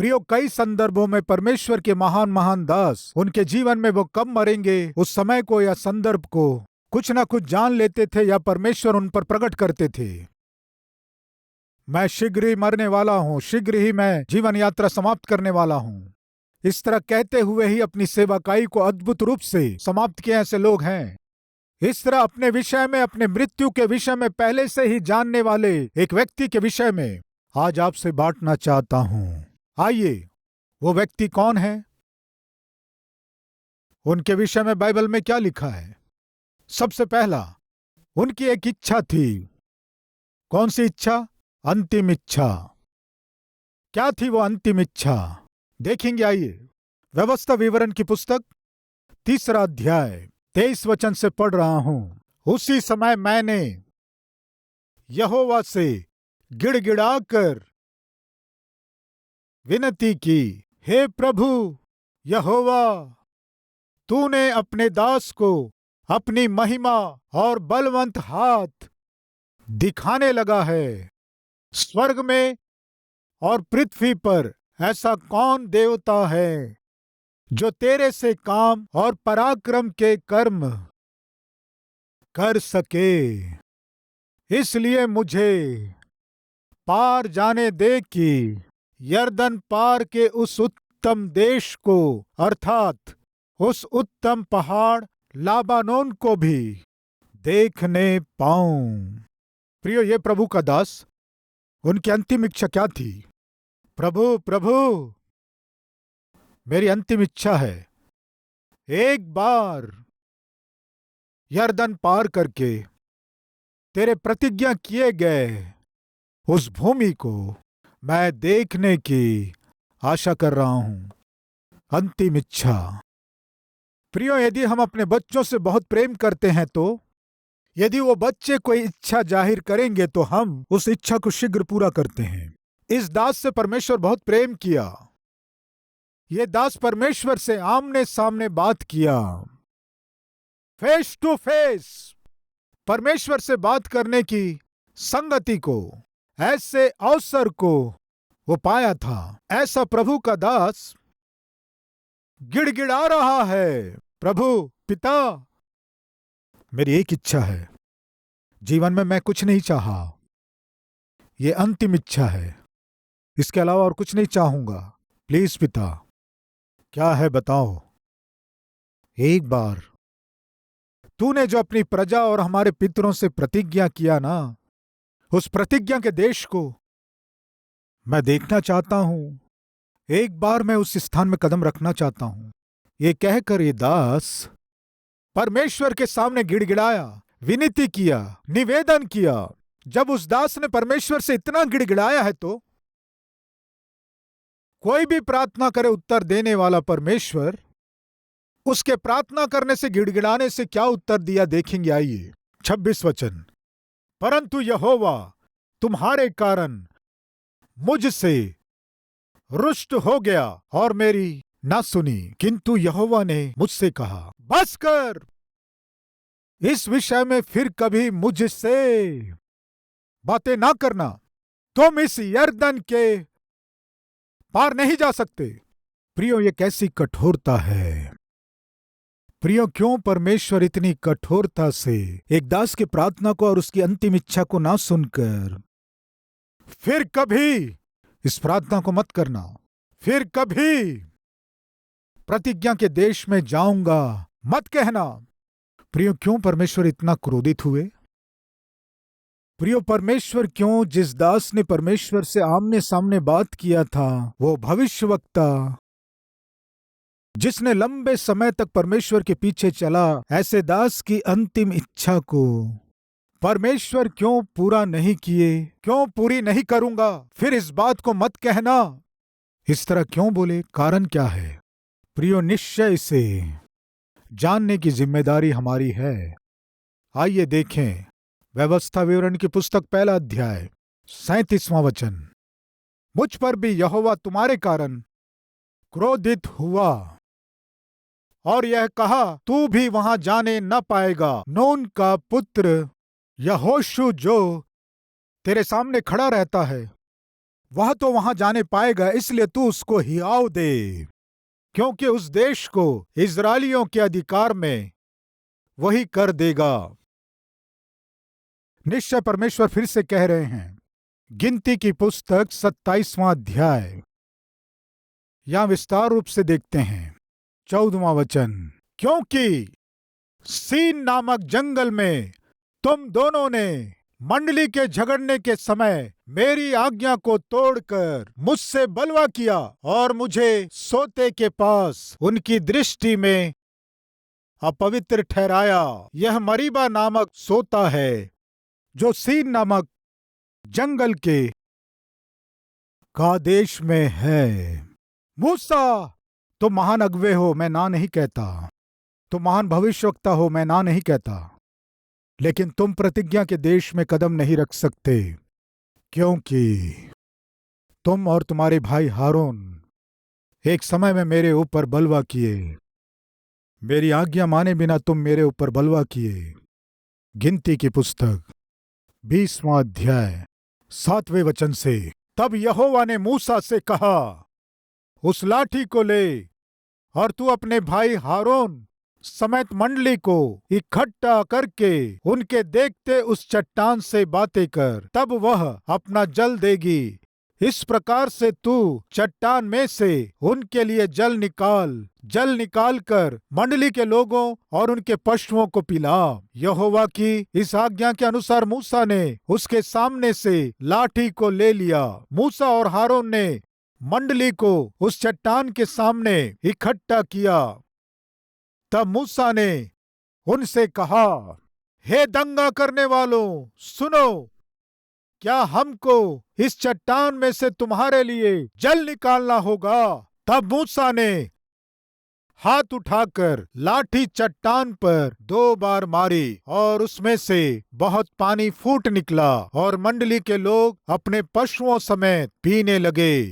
प्रियो, कई संदर्भों में परमेश्वर के महान महान दास, उनके जीवन में वो कब मरेंगे उस समय को या संदर्भ को कुछ ना कुछ जान लेते थे या परमेश्वर उन पर प्रकट करते थे। मैं शीघ्र ही मरने वाला हूं, शीघ्र ही मैं जीवन यात्रा समाप्त करने वाला हूं, इस तरह कहते हुए ही अपनी सेवकाई को अद्भुत रूप से समाप्त किए ऐसे लोग हैं। इस तरह अपने विषय में, अपने मृत्यु के विषय में पहले से ही जानने वाले एक व्यक्ति के विषय में आज आपसे बांटना चाहता हूं। आइए, वो व्यक्ति कौन है, उनके विषय में बाइबल में क्या लिखा है। सबसे पहला, उनकी एक इच्छा थी। कौन सी इच्छा? अंतिम इच्छा। क्या थी वो अंतिम इच्छा? देखेंगे। आइए, व्यवस्था विवरण की पुस्तक 3 अध्याय 23 वचन से पढ़ रहा हूं। उसी समय मैंने यहोवा से गिड़गिड़ाकर विनती की, हे प्रभु यहोवा, तूने अपने दास को अपनी महिमा और बलवंत हाथ दिखाने लगा है। स्वर्ग में और पृथ्वी पर ऐसा कौन देवता है जो तेरे से काम और पराक्रम के कर्म कर सके। इसलिए मुझे पार जाने दे कि यरदन पार के उस उत्तम देश को, अर्थात उस उत्तम पहाड़ लाबानोन को भी देखने पाऊं। प्रियो, ये प्रभु का दास, उनकी अंतिम इच्छा क्या थी? प्रभु प्रभु, मेरी अंतिम इच्छा है एक बार यरदन पार करके तेरे प्रतिज्ञा किए गए उस भूमि को मैं देखने की आशा कर रहा हूं। अंतिम इच्छा। प्रियो, यदि हम अपने बच्चों से बहुत प्रेम करते हैं तो यदि वो बच्चे कोई इच्छा जाहिर करेंगे तो हम उस इच्छा को शीघ्र पूरा करते हैं। इस दास से परमेश्वर बहुत प्रेम किया। ये दास परमेश्वर से आमने सामने बात किया, फेस टू फेस परमेश्वर से बात करने की संगति को, ऐसे अवसर को वो पाया था। ऐसा प्रभु का दास गिड़गिड़ा रहा है, प्रभु पिता, मेरी एक इच्छा है, जीवन में मैं कुछ नहीं चाहा, ये अंतिम इच्छा है, इसके अलावा और कुछ नहीं चाहूंगा। प्लीज पिता, क्या है बताओ। एक बार तूने जो अपनी प्रजा और हमारे पितरों से प्रतिज्ञा किया ना, उस प्रतिज्ञा के देश को मैं देखना चाहता हूं। एक बार मैं उस स्थान में कदम रखना चाहता हूं। ये कहकर ये दास परमेश्वर के सामने गिड़गिड़ाया, विनती किया, निवेदन किया। जब उस दास ने परमेश्वर से इतना गिड़गिड़ाया है तो कोई भी प्रार्थना करे उत्तर देने वाला परमेश्वर उसके प्रार्थना करने से, गिड़गिड़ाने से क्या उत्तर दिया देखेंगे। आइए, 26 वचन। परंतु यहोवा तुम्हारे कारण मुझसे रुष्ट हो गया और मेरी ना सुनी, किंतु यहोवा ने मुझसे कहा, बस कर, इस विषय में फिर कभी मुझसे बातें ना करना। तुम इस यरदन के पार नहीं जा सकते। प्रियो, ये कैसी कठोरता है। प्रियो, क्यों परमेश्वर इतनी कठोरता से एक दास की प्रार्थना को और उसकी अंतिम इच्छा को ना सुनकर, फिर कभी इस प्रार्थना को मत करना, फिर कभी प्रतिज्ञा के देश में जाऊंगा मत कहना। प्रियो, क्यों परमेश्वर इतना क्रोधित हुए? प्रियो, परमेश्वर क्यों जिस दास ने परमेश्वर से आमने सामने बात किया था, वो भविष्यवक्ता जिसने लंबे समय तक परमेश्वर के पीछे चला, ऐसे दास की अंतिम इच्छा को परमेश्वर क्यों पूरा नहीं किए? क्यों पूरी नहीं करूंगा, फिर इस बात को मत कहना, इस तरह क्यों बोले? कारण क्या है? प्रियो, निश्चय से जानने की जिम्मेदारी हमारी है। आइए देखें, व्यवस्था विवरण की पुस्तक 1 अध्याय 37वां वचन। मुझ पर भी यहोवा तुम्हारे कारण क्रोधित हुआ और यह कहा, तू भी वहां जाने न पाएगा। नून का पुत्र यहोशू जो तेरे सामने खड़ा रहता है, वह तो वहां जाने पाएगा, इसलिए तू उसको हियाव दे, क्योंकि उस देश को इस्राएलियों के अधिकार में वही कर देगा। निश्चय परमेश्वर फिर से कह रहे हैं। गिनती की पुस्तक 27वां अध्याय, यहां विस्तार रूप से देखते हैं 14वां वचन। क्योंकि सीन नामक जंगल में तुम दोनों ने मंडली के झगड़ने के समय मेरी आज्ञा को तोड़कर मुझसे बलवा किया और मुझे सोते के पास उनकी दृष्टि में अपवित्र ठहराया। यह मरीबा नामक सोता है जो सीन नामक जंगल के कादेश में है। मूसा, तुम महान अगुवे हो, मैं ना नहीं कहता। तुम महान भविष्यवक्ता हो, मैं ना नहीं कहता। लेकिन तुम प्रतिज्ञा के देश में कदम नहीं रख सकते, क्योंकि तुम और तुम्हारे भाई हारून एक समय में मेरे ऊपर बलवा किए। मेरी आज्ञा माने बिना तुम मेरे ऊपर बलवा किए। गिनती की पुस्तक 20वां अध्याय 7वें वचन से। तब यहोवा ने मूसा से कहा, उस लाठी को ले और तू अपने भाई हारून समेत मंडली को इकट्ठा करके उनके देखते उस चट्टान से बातें कर, तब वह अपना जल देगी। इस प्रकार से तू चट्टान में से उनके लिए जल निकाल कर मंडली के लोगों और उनके पशुओं को पिला। यहोवा की इस आज्ञा के अनुसार मूसा ने उसके सामने से लाठी को ले लिया। मूसा और हारून ने मंडली को उस चट्टान के सामने इकट्ठा किया। तब मूसा ने उनसे कहा, हे दंगा करने वालों, सुनो, क्या हमको इस चट्टान में से तुम्हारे लिए जल निकालना होगा? तब मूसा ने हाथ उठाकर लाठी चट्टान पर 2 बार मारी और उसमें से बहुत पानी फूट निकला और मंडली के लोग अपने पशुओं समेत पीने लगे।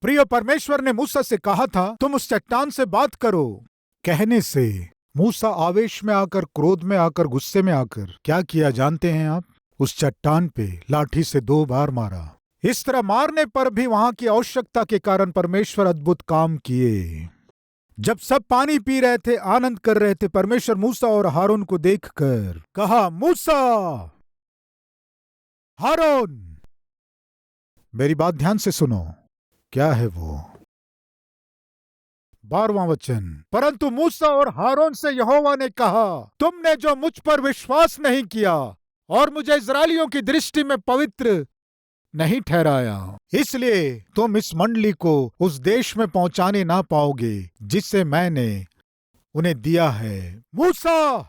प्रिय, परमेश्वर ने मूसा से कहा था, तुम उस चट्टान से बात करो। कहने से मूसा आवेश में आकर, क्रोध में आकर, गुस्से में आकर क्या किया जानते हैं आप? उस चट्टान पे लाठी से 2 बार मारा। इस तरह मारने पर भी वहां की आवश्यकता के कारण परमेश्वर अद्भुत काम किए। जब सब पानी पी रहे थे, आनंद कर रहे थे, परमेश्वर मूसा और हारून को देखकर कहा, मूसा, हारून, मेरी बात ध्यान से सुनो। क्या है वो? 12वां वचन। परंतु मूसा और हारून से यहोवा ने कहा, तुमने जो मुझ पर विश्वास नहीं किया और मुझे इस्राएलियों की दृष्टि में पवित्र नहीं ठहराया, इसलिए तुम इस मंडली को उस देश में पहुंचाने ना पाओगे जिसे मैंने उन्हें दिया है। मूसा,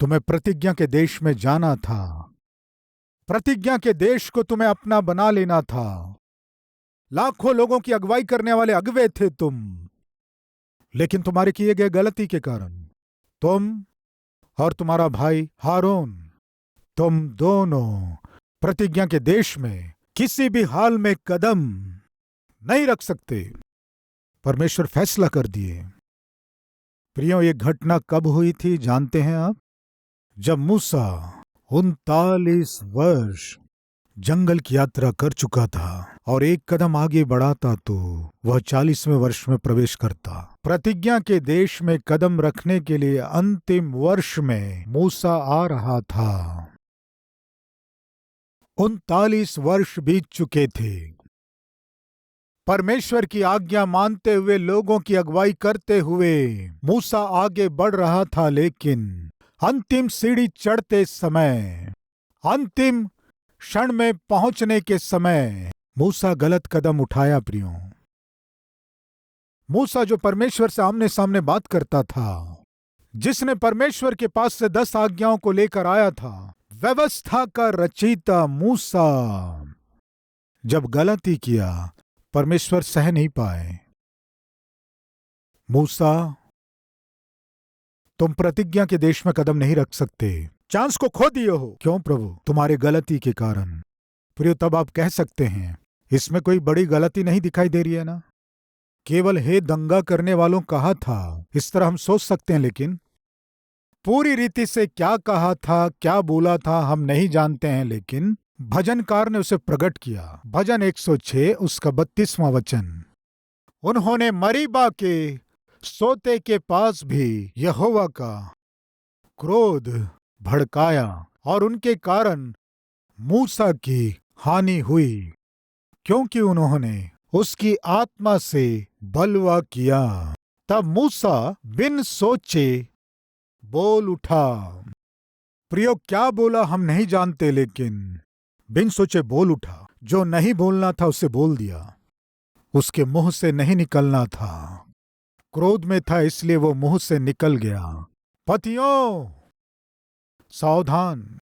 तुम्हें प्रतिज्ञा के देश में जाना था। प्रतिज्ञा के देश को तुम्हें अपना बना लेना था। लाखों लोगों की अगुवाई करने वाले अगुवे थे तुम, लेकिन तुम्हारे किए गए गलती के कारण तुम और तुम्हारा भाई हारून, तुम दोनों प्रतिज्ञा के देश में किसी भी हाल में कदम नहीं रख सकते। परमेश्वर फैसला कर दिए। प्रियो, ये घटना कब हुई थी जानते हैं आप? जब मूसा 39 वर्ष जंगल की यात्रा कर चुका था और एक कदम आगे बढ़ाता तो वह 40वें वर्ष में प्रवेश करता। प्रतिज्ञा के देश में कदम रखने के लिए अंतिम वर्ष में मूसा आ रहा था। 39 वर्ष बीत चुके थे। परमेश्वर की आज्ञा मानते हुए, लोगों की अगुवाई करते हुए मूसा आगे बढ़ रहा था, लेकिन अंतिम सीढ़ी चढ़ते समय, अंतिम क्षण में पहुंचने के समय मूसा गलत कदम उठाया। प्रियो, मूसा जो परमेश्वर से आमने सामने बात करता था, जिसने परमेश्वर के पास से 10 आज्ञाओं को लेकर आया था, व्यवस्था का रचयिता मूसा जब गलती किया, परमेश्वर सह नहीं पाए। मूसा, तुम प्रतिज्ञा के देश में कदम नहीं रख सकते। चांस को खो दिए हो। क्यों प्रभु? तुम्हारे गलती के कारण। प्रियो, तब आप कह सकते हैं, इसमें कोई बड़ी गलती नहीं दिखाई दे रही है ना? केवल हे दंगा करने वालों कहा था, इस तरह हम सोच सकते हैं, लेकिन पूरी रीति से क्या कहा था, क्या बोला था, हम नहीं जानते हैं। लेकिन भजनकार ने उसे प्रकट किया। भजन 106 उसका 32वां वचन। उन्होंने मरीबा के सोते के पास भी यहोवा का क्रोध भड़काया और उनके कारण मूसा की हानि हुई, क्योंकि उन्होंने उसकी आत्मा से बलवा किया। तब मूसा बिन सोचे बोल उठा। प्रियो, क्या बोला हम नहीं जानते, लेकिन बिन सोचे बोल उठा। जो नहीं बोलना था उसे बोल दिया। उसके मुंह से नहीं निकलना था। क्रोध में था इसलिए वो मुंह से निकल गया। पतियों सावधान,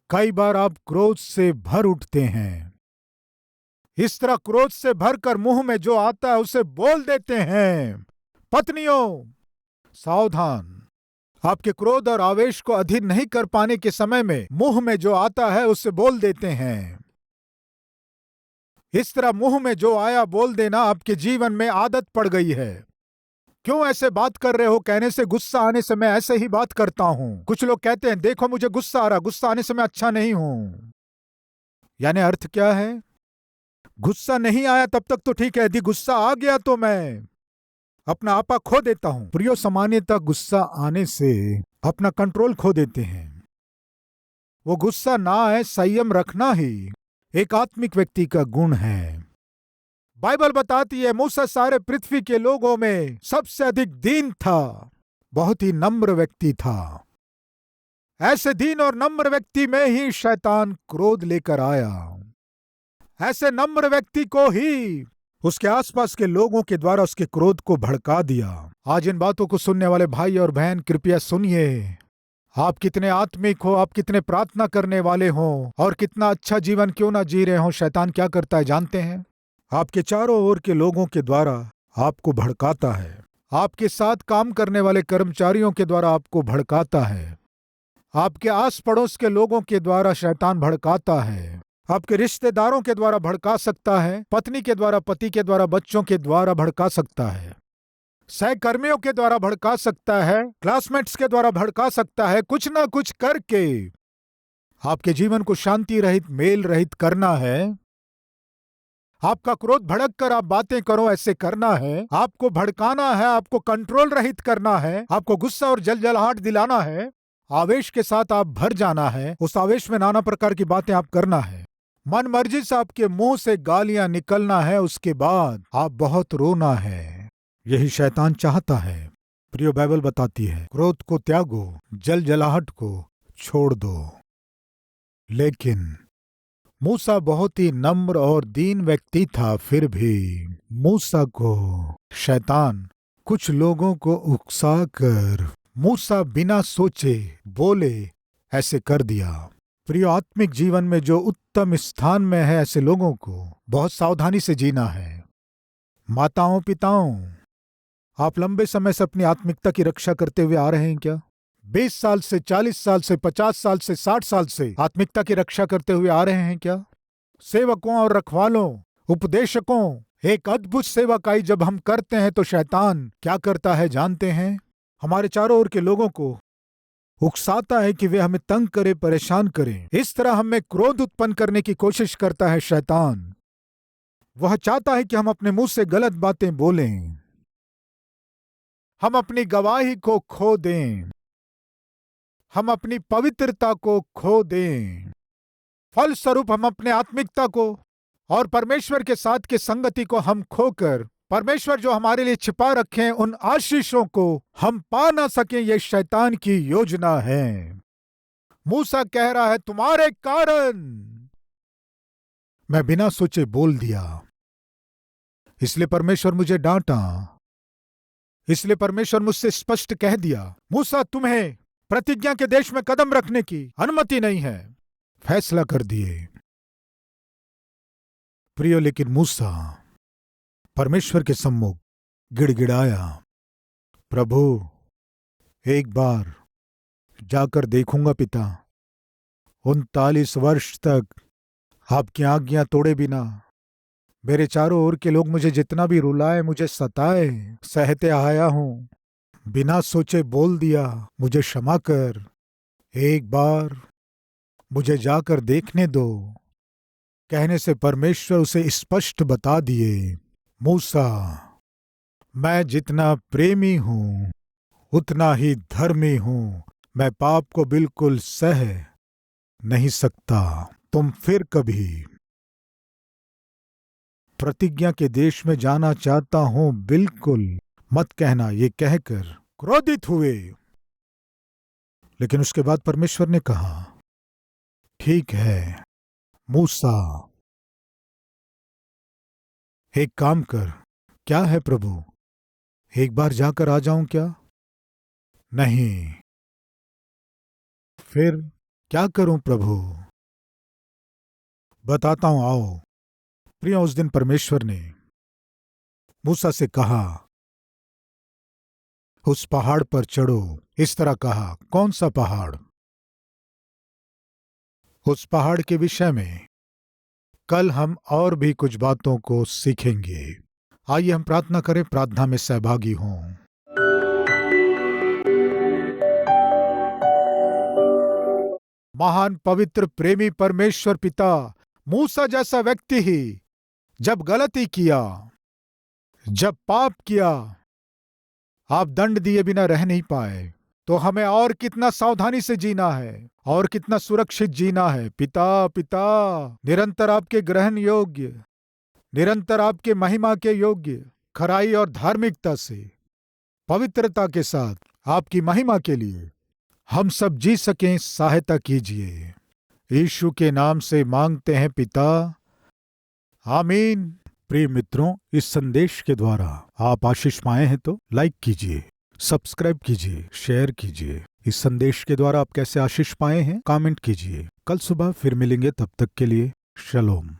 कई बार आप क्रोध से भर उठते हैं। इस तरह क्रोध से भरकर मुंह में जो आता है उसे बोल देते हैं। पत्नियों सावधान, आपके क्रोध और आवेश को अधीन नहीं कर पाने के समय में मुंह में जो आता है उसे बोल देते हैं। इस तरह मुंह में जो आया बोल देना आपके जीवन में आदत पड़ गई है। क्यों ऐसे बात कर रहे हो कहने से गुस्सा आने से मैं ऐसे ही बात करता हूं। कुछ लोग कहते हैं देखो मुझे गुस्सा आ रहा, गुस्सा आने से मैं अच्छा नहीं हूं। यानी अर्थ क्या है? गुस्सा नहीं आया तब तक तो ठीक है, यदि गुस्सा आ गया तो मैं अपना आपा खो देता हूं। प्रियो, सामान्यतः गुस्सा आने से अपना कंट्रोल खो देते हैं। वो गुस्सा ना आए, संयम रखना ही एक आत्मिक व्यक्ति का गुण है। बाइबल बताती है मूसा सारे पृथ्वी के लोगों में सबसे अधिक दीन था, बहुत ही नम्र व्यक्ति था। ऐसे दीन और नम्र व्यक्ति में ही शैतान क्रोध लेकर आया। ऐसे नम्र व्यक्ति को ही उसके आसपास के लोगों के द्वारा उसके क्रोध को भड़का दिया। आज इन बातों को सुनने वाले भाई और बहन कृपया सुनिए। आप कितने आत्मिक हो, आप कितने प्रार्थना करने वाले हो और कितना अच्छा जीवन क्यों ना जी रहे हो, शैतान क्या करता है जानते हैं? आपके चारों ओर के लोगों के द्वारा आपको भड़काता है। आपके साथ काम करने वाले कर्मचारियों के द्वारा आपको भड़काता है। आपके आस पड़ोस के लोगों के द्वारा शैतान भड़काता है। आपके रिश्तेदारों के द्वारा भड़का सकता है, पत्नी के द्वारा, पति के द्वारा, बच्चों के द्वारा भड़का सकता है, सहकर्मियों के द्वारा भड़का सकता है, क्लासमेट्स के द्वारा भड़का सकता है। कुछ ना कुछ करके आपके जीवन को शांति रहित, मेल रहित करना है। आपका क्रोध भड़क कर आप बातें करो, ऐसे करना है। आपको भड़काना है, आपको कंट्रोल रहित करना है, आपको गुस्सा और जलजलाहट दिलाना है, आवेश के साथ आप भर जाना है, उस आवेश में नाना प्रकार की बातें आप करना है, मन मर्जी से आपके मुंह से गालियां निकलना है, उसके बाद आप बहुत रोना है। यही शैतान चाहता है। प्रियो, बाइबल बताती है क्रोध को त्यागो, जलजलाहट को छोड़ दो। लेकिन मूसा बहुत ही नम्र और दीन व्यक्ति था, फिर भी मूसा को शैतान कुछ लोगों को उकसाकर मूसा बिना सोचे बोले ऐसे कर दिया। प्रिय, आत्मिक जीवन में जो उत्तम स्थान में है ऐसे लोगों को बहुत सावधानी से जीना है। माताओं, पिताओं, आप लंबे समय से अपनी आत्मिकता की रक्षा करते हुए आ रहे हैं क्या? 20 साल से, 40 साल से, 50 साल से, 60 साल से आत्मिकता की रक्षा करते हुए आ रहे हैं क्या? सेवकों और रखवालों, उपदेशकों, एक अद्भुत सेवकाई जब हम करते हैं तो शैतान क्या करता है जानते हैं? हमारे चारों ओर के लोगों को उकसाता है कि वे हमें तंग करे, परेशान करें। इस तरह हमें क्रोध उत्पन्न करने की कोशिश करता है शैतान। वह चाहता है कि हम अपने मुंह से गलत बातें बोलें, हम अपनी गवाही को खो दें, हम अपनी पवित्रता को खो दें। फलस्वरूप हम अपने आत्मिकता को और परमेश्वर के साथ की संगति को हम खोकर परमेश्वर जो हमारे लिए छिपा रखे उन आशीषों को हम पा ना सकें। यह शैतान की योजना है। मूसा कह रहा है तुम्हारे कारण मैं बिना सोचे बोल दिया, इसलिए परमेश्वर मुझे डांटा, इसलिए परमेश्वर मुझसे स्पष्ट कह दिया मूसा तुम्हें प्रतिज्ञा के देश में कदम रखने की अनुमति नहीं है। फैसला कर दिए। प्रियो, लेकिन मूसा परमेश्वर के सम्मुख गिड़गिड़ाया, प्रभु एक बार जाकर देखूंगा पिता। 39 वर्ष तक आपकी आज्ञा तोड़े बिना मेरे चारों ओर के लोग मुझे जितना भी रुलाए, मुझे सताए, सहते आया हूं, बिना सोचे बोल दिया, मुझे क्षमा कर। एक बार मुझे जाकर देखने दो। कहने से परमेश्वर उसे स्पष्ट बता दिए, मूसा, मैं जितना प्रेमी हूं उतना ही धर्मी हूं। मैं पाप को बिल्कुल सह नहीं सकता। तुम फिर कभी प्रतिज्ञा के देश में जाना चाहता हूं, बिल्कुल मत कहना। ये कहकर क्रोधित हुए। लेकिन उसके बाद परमेश्वर ने कहा, ठीक है मूसा, एक काम कर। क्या है प्रभु? एक बार जाकर आ जाऊं क्या? नहीं। फिर क्या करूं प्रभु? बताता हूं, आओ। प्रिय, उस दिन परमेश्वर ने मूसा से कहा, उस पहाड़ पर चढ़ो। इस तरह कहा। कौन सा पहाड़? उस पहाड़ के विषय में कल हम और भी कुछ बातों को सीखेंगे। आइए हम प्रार्थना करें, प्रार्थना में सहभागी हों। महान पवित्र प्रेमी परमेश्वर पिता, मूसा जैसा व्यक्ति ही जब गलती किया, जब पाप किया, आप दंड दिए बिना रह नहीं पाए, तो हमें और कितना सावधानी से जीना है और कितना सुरक्षित जीना है। पिता, पिता, निरंतर आपके ग्रहण योग्य, निरंतर आपके महिमा के योग्य, खराई और धार्मिकता से, पवित्रता के साथ आपकी महिमा के लिए हम सब जी सकें, सहायता कीजिए। यीशु के नाम से मांगते हैं पिता, आमीन। प्रिय मित्रों, इस संदेश के द्वारा आप आशीष पाए हैं तो लाइक कीजिए, सब्सक्राइब कीजिए, शेयर कीजिए। इस संदेश के द्वारा आप कैसे आशीष पाए हैं कमेंट कीजिए। कल सुबह फिर मिलेंगे, तब तक के लिए शलोम।